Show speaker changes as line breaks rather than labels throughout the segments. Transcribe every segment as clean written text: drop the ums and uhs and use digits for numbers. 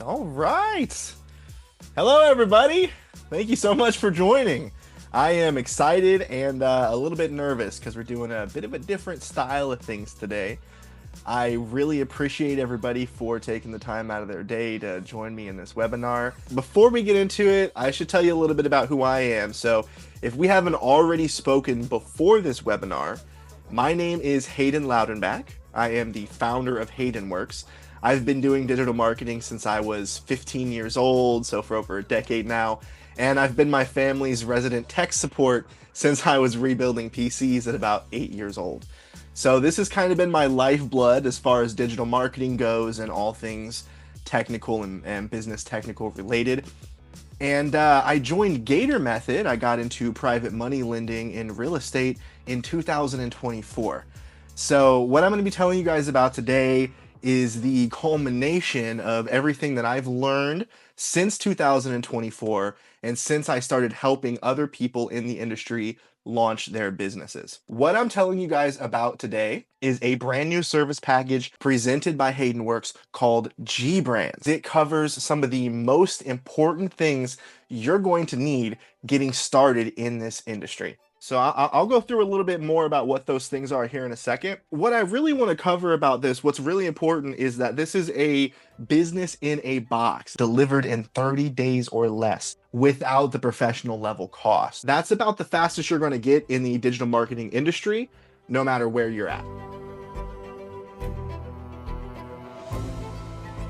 All right. Hello, everybody. Thank you so much for joining. I am excited and a little bit nervous because we're doing a bit of a different style of things today. I really appreciate everybody for taking the time out of their day to join me in this webinar. Before we get into it, I should tell you a little bit about who I am. So if we haven't already spoken before this webinar, my name is Hayden Loudenback. I am the founder of Hayden Works. I've been doing digital marketing since I was 15 years old, so for over a decade now, and I've been my family's resident tech support since I was rebuilding PCs at about 8 years old. So this has kind of been my lifeblood as far as digital marketing goes and all things technical and business technical related. And I joined Gator Method. I got into private money lending in real estate in 2024. So what I'm going to be telling you guys about today is the culmination of everything that I've learned since 2024 and since I started helping other people in the industry launch their businesses. What I'm telling you guys about today is a brand new service package presented by Hayden Works called GBrands. It covers some of the most important things you're going to need getting started in this industry. So I'll go through a little bit more about what those things are here in a second. What I really want to cover about this, what's really important is that this is a business in a box delivered in 30 days or less without the professional level cost. That's about the fastest you're going to get in the digital marketing industry, no matter where you're at.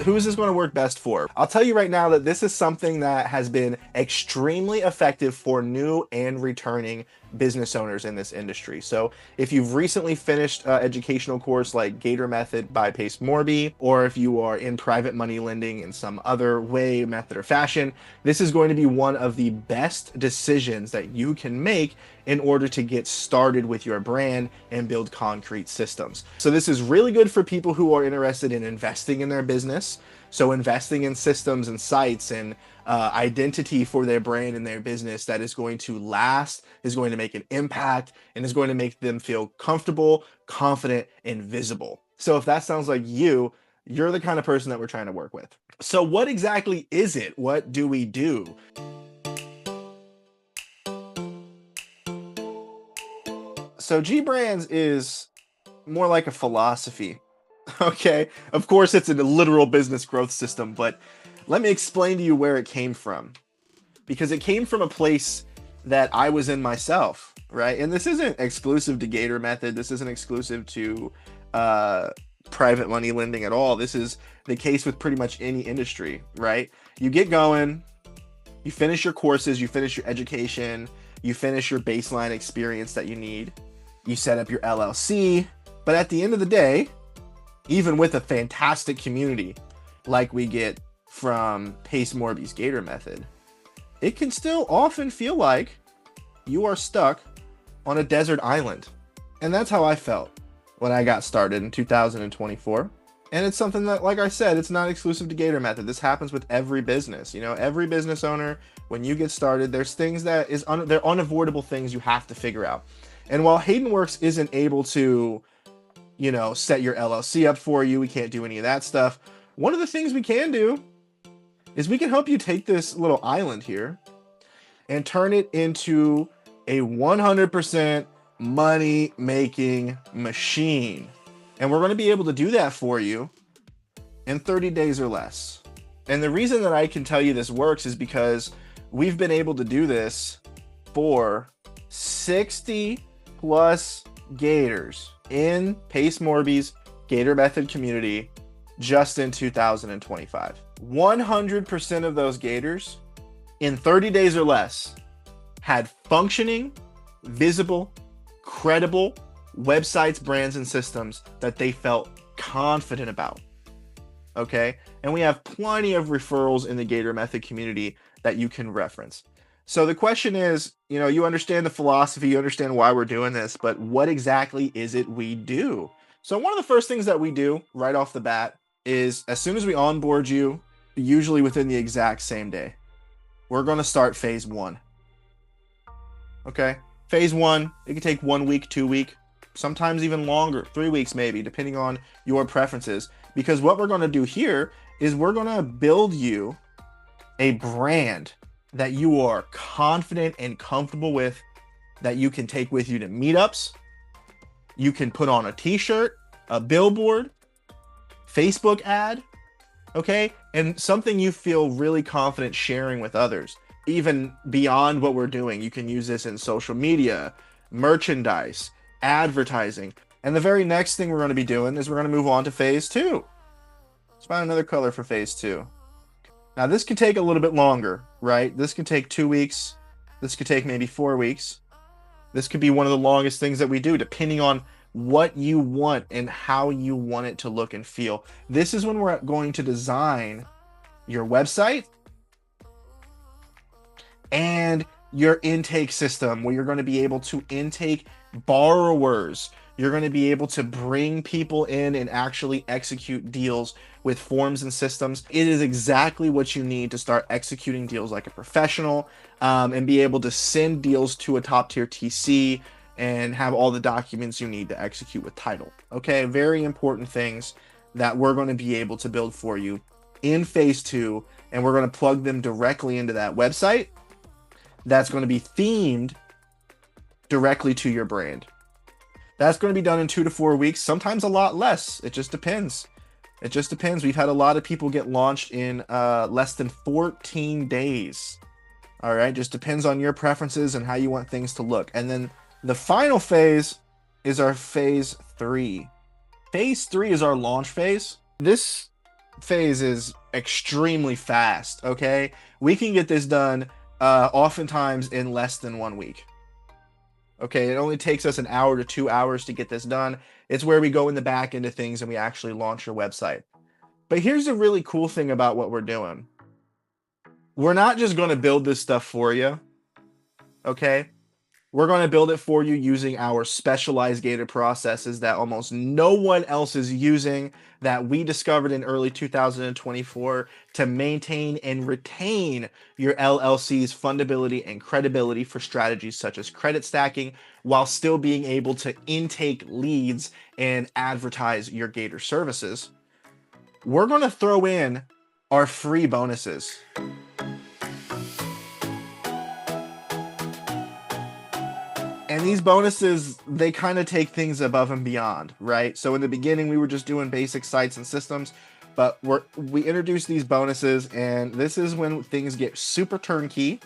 Who is this going to work best for? I'll tell you right now that this is something that has been extremely effective for new and returning business owners in this industry. So if you've recently finished an educational course like Gator Method by Pace Morby, or if you are in private money lending in some other way, method, or fashion, this is going to be one of the best decisions that you can make in order to get started with your brand and build concrete systems. So this is really good for people who are interested in investing in their business. So investing in systems and sites and identity for their brand and their business that is going to last, is going to make an impact, and is going to make them feel comfortable, confident, and visible. So if that sounds like you're the kind of person that we're trying to work with. So what exactly is it? What do we do? So GBrands is more like a philosophy. Okay, of course it's a literal business growth system, but let me explain to you where it came from. Because it came from a place that I was in myself, right? And this isn't exclusive to Gator Method. This isn't exclusive to private money lending at all. This is the case with pretty much any industry, right? You get going, you finish your courses, you finish your education, you finish your baseline experience that you need, you set up your LLC, but at the end of the day, even with a fantastic community like we get from Pace Morby's Gator Method, it can still often feel like you are stuck on a desert island. And that's how I felt when I got started in 2024. And it's something that, like I said, it's not exclusive to Gator Method. This happens with every business. You know, every business owner, when you get started, there's things that they're unavoidable things you have to figure out. And while Hayden Works isn't able to, you know, set your LLC up for you, we can't do any of that stuff. One of the things we can do is we can help you take this little island here and turn it into a 100% money-making machine. And we're going to be able to do that for you in 30 days or less. And the reason that I can tell you this works is because we've been able to do this for 60 plus Gators in Pace Morby's Gator Method community just in 2025. 100% of those Gators in 30 days or less had functioning, visible, credible websites, brands, and systems that they felt confident about. Okay? And we have plenty of referrals in the Gator Method community that you can reference. So the question is, you know, you understand the philosophy, you understand why we're doing this, but what exactly is it we do? So one of the first things that we do right off the bat is as soon as we onboard you, usually within the exact same day, we're going to start phase 1. Okay? Phase 1, it can take 1 week, 2 weeks, sometimes even longer, 3 weeks maybe, depending on your preferences. because what we're going to do here is we're going to build you a brand that you are confident and comfortable with, that you can take with you to meetups. You can put on a t-shirt, a billboard, Facebook ad, okay? And something you feel really confident sharing with others. Even beyond what we're doing, you can use this in social media, merchandise, advertising. And the very next thing we're going to be doing is we're going to move on to phase 2. Let's find another color for phase 2. Now this could take a little bit longer, right? This could take 2 weeks. This could take maybe 4 weeks. This could be one of the longest things that we do, depending on what you want and how you want it to look and feel. This is when we're going to design your website and your intake system, where you're going to be able to intake borrowers. You're going to be able to bring people in and actually execute deals with forms and systems. It is exactly what you need to start executing deals like a professional, and be able to send deals to a top tier TC and have all the documents you need to execute with title. Okay, very important things that we're going to be able to build for you in phase 2, and we're going to plug them directly into that website that's going to be themed directly to your brand. That's going to be done in 2 to 4 weeks, sometimes a lot less. It just depends. It just depends. We've had a lot of people get launched in less than 14 days. All right, just depends on your preferences and how you want things to look. And then the final phase is our phase 3. Phase 3 is our launch phase. This phase is extremely fast, okay? We can get this done oftentimes in less than 1 week. Okay, it only takes us an hour to 2 hours to get this done. It's where we go in the back into things and we actually launch your website. But here's the really cool thing about what we're doing. We're not just going to build this stuff for you, okay? We're going to build it for you using our specialized gated processes that almost no one else is using, that we discovered in early 2024 to maintain and retain your LLC's fundability and credibility for strategies such as credit stacking, while still being able to intake leads and advertise your gator services. We're going to throw in our free bonuses. And these bonuses, they kind of take things above and beyond, right? So in the beginning, we were just doing basic sites and systems, but we introduced these bonuses, and this is when things get super turnkey.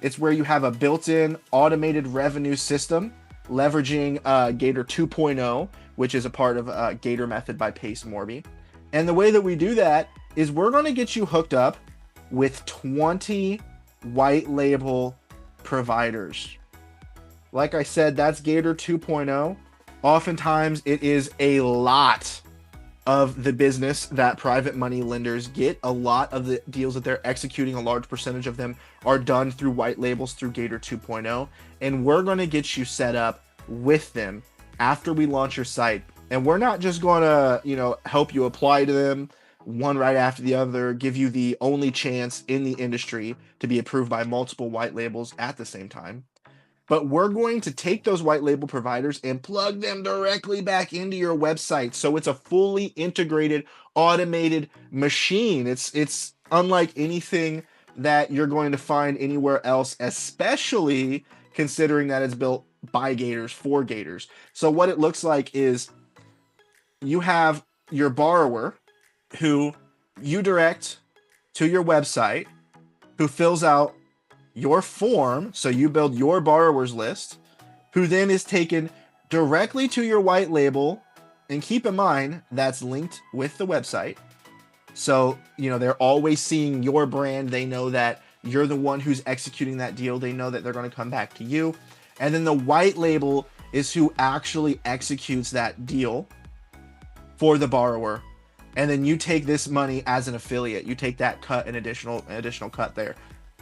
It's where you have a built-in automated revenue system, leveraging Gator 2.0, which is a part of Gator Method by Pace Morby. And the way that we do that is we're going to get you hooked up with 20 white label providers. Like I said, that's Gator 2.0. Oftentimes, it is a lot of the business that private money lenders get. A lot of the deals that they're executing, a large percentage of them are done through white labels through Gator 2.0. And we're going to get you set up with them after we launch your site. And we're not just going to, help you apply to them one right after the other, give you the only chance in the industry to be approved by multiple white labels at the same time. But we're going to take those white label providers and plug them directly back into your website. So it's a fully integrated, automated machine. It's unlike anything that you're going to find anywhere else, especially considering that it's built by Gators for Gators. So what it looks like is you have your borrower who you direct to your website, who fills out your form, so you build your borrowers list, who then is taken directly to your white label, and keep in mind that's linked with the website. So, they're always seeing your brand. They know that you're the one who's executing that deal. They know that they're going to come back to you. And then the white label is who actually executes that deal for the borrower. And then you take this money as an affiliate. You take that cut, an additional cut there.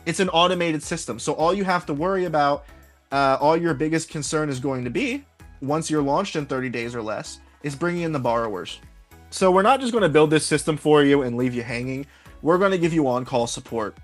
It's an automated system. So all you have to worry about, all your biggest concern is going to be, once you're launched in 30 days or less, is bringing in the borrowers. So we're not just going to build this system for you and leave you hanging. We're going to give you on-call support.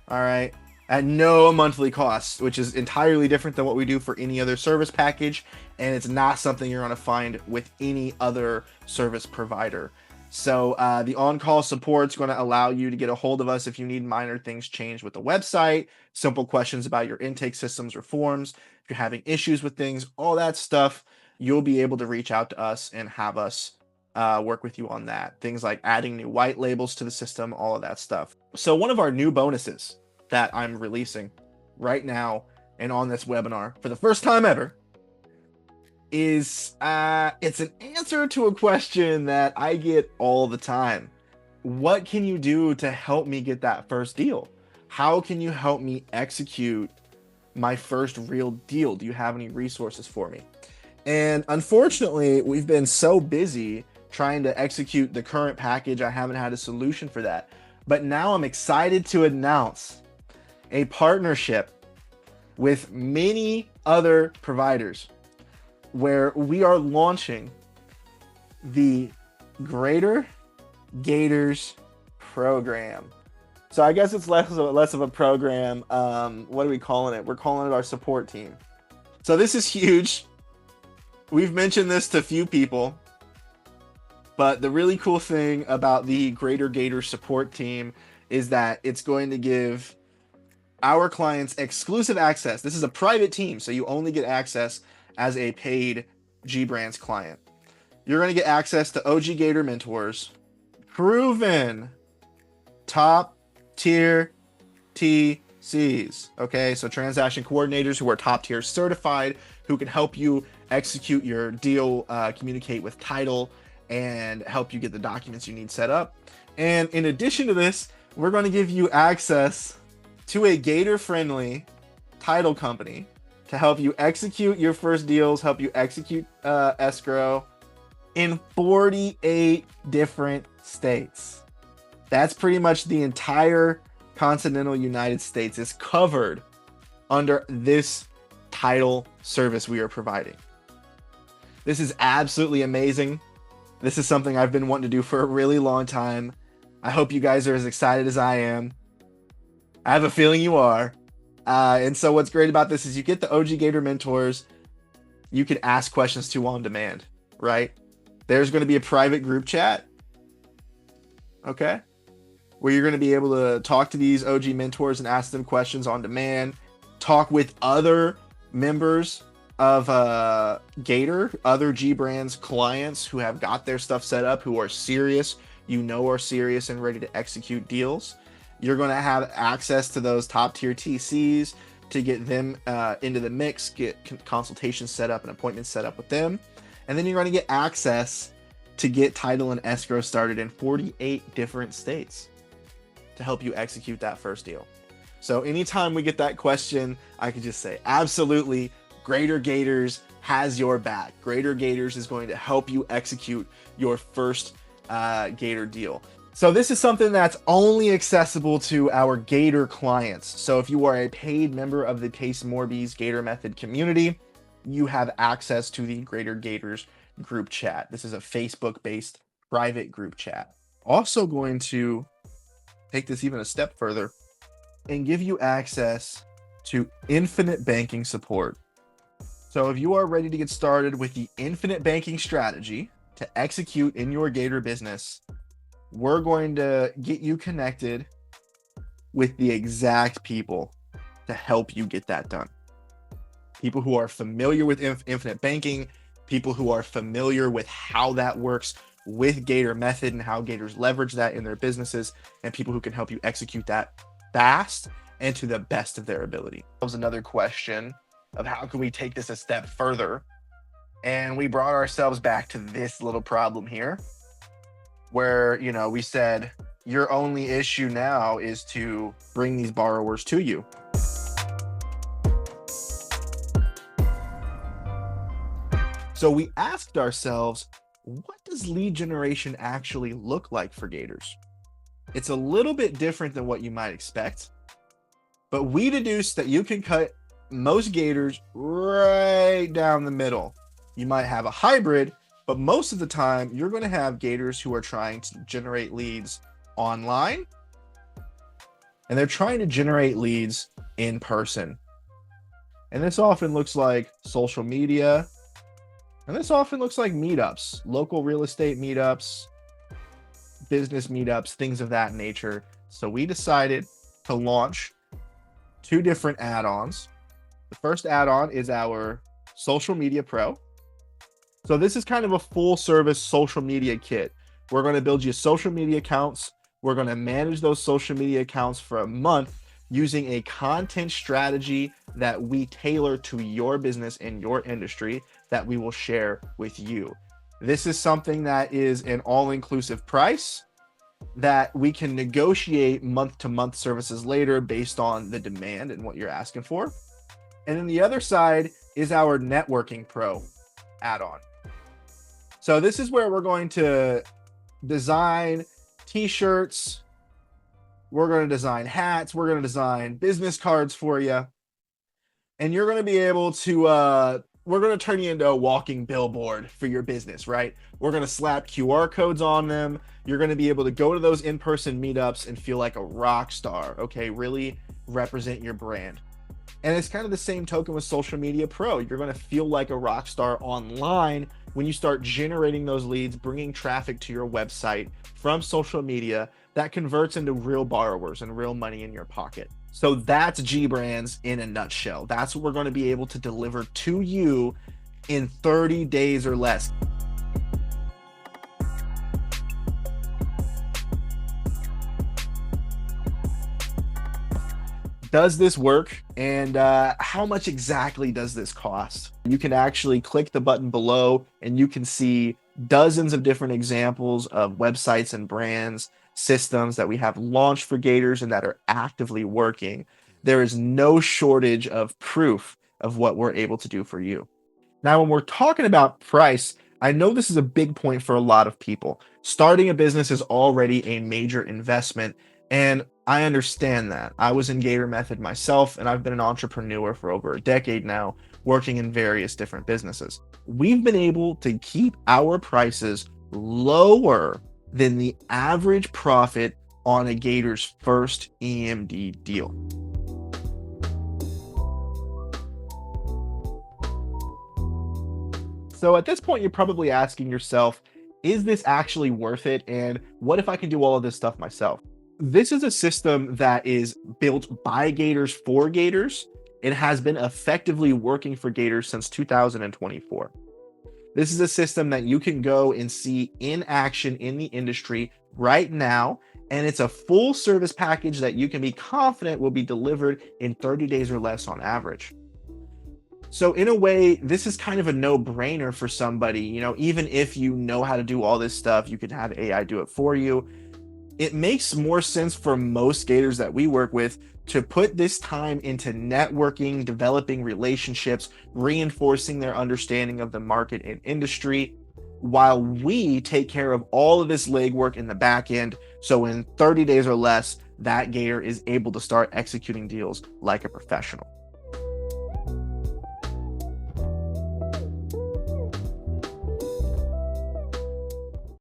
All right. at no monthly cost, which is entirely different than what we do for any other service package, and it's not something you're going to find with any other service provider. So the on-call support is going to allow you to get a hold of us if you need minor things changed with the website, simple questions about your intake systems or forms, if you're having issues with things, all that stuff. You'll be able to reach out to us and have us work with you on that. Things like adding new white labels to the system, all of that stuff. So one of our new bonuses that I'm releasing right now and on this webinar for the first time ever is it's an answer to a question that I get all the time. What can you do to help me get that first deal? How can you help me execute my first real deal? Do you have any resources for me? And unfortunately, we've been so busy trying to execute the current package, I haven't had a solution for that. But now I'm excited to announce a partnership with many other providers where we are launching the Greater Gators program. So I guess it's less of a program. What are we calling it? We're calling it our support team. So this is huge. We've mentioned this to a few people, but the really cool thing about the Greater Gators support team is that it's going to give our clients exclusive access. This is a private team, so you only get access as a paid GBrands client. You're going to get access to OG Gator mentors, proven top tier TCs. Okay, so transaction coordinators who are top tier certified, who can help you execute your deal, communicate with title, and help you get the documents you need set up. And in addition to this, we're going to give you access to a Gator-friendly title company to help you execute your first deals, help you execute escrow in 48 different states. That's pretty much the entire continental United States is covered under this title service we are providing. This is absolutely amazing. This is something I've been wanting to do for a really long time. I hope you guys are as excited as I am. I have a feeling you are. And so what's great about this is you get the OG Gator mentors you can ask questions to on demand, right? There's going to be a private group chat, okay, where you're going to be able to talk to these OG mentors and ask them questions on demand, talk with other members of Gator, other GBrands clients who have got their stuff set up, who are serious, are serious and ready to execute deals. You're going to have access to those top tier TCs to get them into the mix, get consultations set up and appointments set up with them. And then you're going to get access to get title and escrow started in 48 different states to help you execute that first deal. So anytime we get that question, I can just say, absolutely, Greater Gators has your back. Greater Gators is going to help you execute your first Gator deal. So this is something that's only accessible to our Gator clients. So if you are a paid member of the Pace Morby's Gator Method community, you have access to the Greater Gators group chat. This is a Facebook-based private group chat. Also going to take this even a step further and give you access to infinite banking support. So if you are ready to get started with the infinite banking strategy to execute in your Gator business, we're going to get you connected with the exact people to help you get that done. People who are familiar with infinite banking, people who are familiar with how that works with Gator Method and how Gators leverage that in their businesses, and people who can help you execute that fast and to the best of their ability. That was another question of how can we take this a step further? And we brought ourselves back to this little problem here, where, we said your only issue now is to bring these borrowers to you. So we asked ourselves, what does lead generation actually look like for Gators? It's a little bit different than what you might expect, but we deduced that you can cut most Gators right down the middle. You might have a hybrid, but most of the time you're going to have Gators who are trying to generate leads online and they're trying to generate leads in person. And this often looks like social media, and this often looks like meetups, local real estate meetups, business meetups, things of that nature. So we decided to launch two different add-ons. The first add-on is our Social Media Pro. So this is kind of a full service social media kit. We're going to build you social media accounts. We're going to manage those social media accounts for a month using a content strategy that we tailor to your business and your industry that we will share with you. This is something that is an all-inclusive price that we can negotiate month-to-month services later based on the demand and what you're asking for. And then the other side is our Networking Pro add-on. So this is where we're going to design t-shirts, we're going to design hats, we're going to design business cards for you, and you're going to be able to we're going to turn you into a walking billboard for your business, right? We're going to slap QR codes on them. You're going to be able to go to those in-person meetups and feel like a rock star, okay? Really represent your brand. And it's kind of the same token with Social Media Pro. You're going to feel like a rock star online when you start generating those leads, bringing traffic to your website from social media that converts into real borrowers and real money in your pocket. So that's GBrands in a nutshell. That's what we're going to be able to deliver to you in 30 days or less. Does this work? And how much exactly does this cost? You can actually click the button below and you can see dozens of different examples of websites and brands, systems that we have launched for Gators and that are actively working. There is no shortage of proof of what we're able to do for you. Now, when we're talking about price, I know this is a big point for a lot of people. Starting a business is already a major investment, and I understand that. I was in Gator Method myself, and I've been an entrepreneur for over a decade now, working in various different businesses. We've been able to keep our prices lower than the average profit on a Gator's first EMD deal. So at this point, you're probably asking yourself, is this actually worth it? And what if I can do all of this stuff myself? This is a system that is built by Gators for Gators. It has been effectively working for Gators since 2024. This is a system that you can go and see in action in the industry right now. And it's a full service package that you can be confident will be delivered in 30 days or less on average. So in a way, this is kind of a no-brainer for somebody, even if you know how to do all this stuff, you can have AI do it for you. It makes more sense for most Gators that we work with to put this time into networking, developing relationships, reinforcing their understanding of the market and industry, while we take care of all of this legwork in the back end. So in 30 days or less, that Gator is able to start executing deals like a professional.